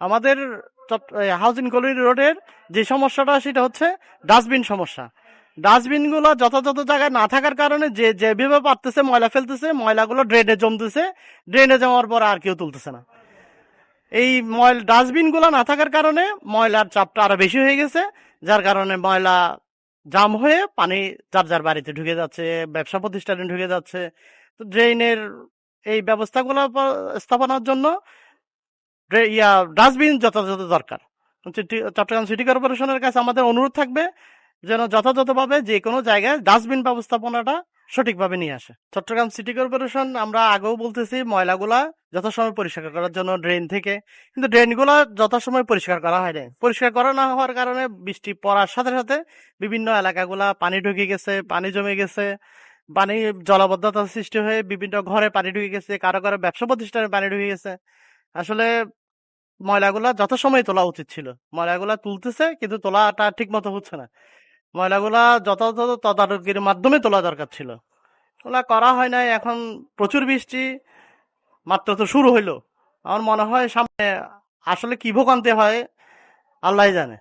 আমাদের housing colony রোডের যে সমস্যাটা সেটা হচ্ছে ডাস্টবিন সমস্যা। ডাস্টবিন গুলো যথাযথ জায়গায় না থাকার কারণে যে যেভাবে পারতেছে ময়লা ফেলতেছে, ময়লাগুলো ড্রেনে জমতেছে, ড্রেনে জমার পর আর কেউ তুলতেছে না। এই ডাস্টবিন গুলো না থাকার কারণে ময়লার চাপটা আরো বেশি হয়ে গেছে, যার কারণে ময়লা জাম হয়ে পানি যার যার বাড়িতে ঢুকে যাচ্ছে, ব্যবসা প্রতিষ্ঠানে ঢুকে যাচ্ছে। তো ড্রেনের এই ব্যবস্থাগুলো স্থাপনার জন্য ডাস্টবিন যথাযথ দরকার। চট্টগ্রাম সিটি কর্পোরেশনের কাছে আমাদের অনুরোধ থাকবে যেন যথাযথভাবে যে কোনো জায়গায় ডাস্টবিন ব্যবস্থাপনাটা সঠিকভাবে নিয়ে আসে। চট্টগ্রাম সিটি কর্পোরেশন আমরা আগেও বলতেছি ময়লাগুলা যথাসময় পরিষ্কার করার জন্য ড্রেন থেকে, কিন্তু ড্রেনগুলা যথাসময় পরিষ্কার করা হয় না। পরিষ্কার করা না হওয়ার কারণে বৃষ্টি পড়ার সাথে সাথে বিভিন্ন এলাকাগুলা পানি ঢুকে গেছে, পানি জমে গেছে, পানি জলাবদ্ধতার সৃষ্টি হয়ে বিভিন্ন ঘরে পানি ঢুকে গেছে, কারো কারো ব্যবসা প্রতিষ্ঠানে পানি ঢুকে গেছে। আসলে ময়লাগুলা যথাসময়ে তোলা উচিত ছিল। ময়লাগুলা তুলতেছে কিন্তু তোলাটা ঠিক মতো হচ্ছে না। ময়লাগুলা যথাযথ তদারকির মাধ্যমে তোলা দরকার ছিল। ওগুলা করা হয় নাই। এখন প্রচুর বৃষ্টি, মাত্র তো শুরু হইলো। আমার মনে হয় সামনে আসলে কি ভোগান্তি হয় আল্লাহ জানে।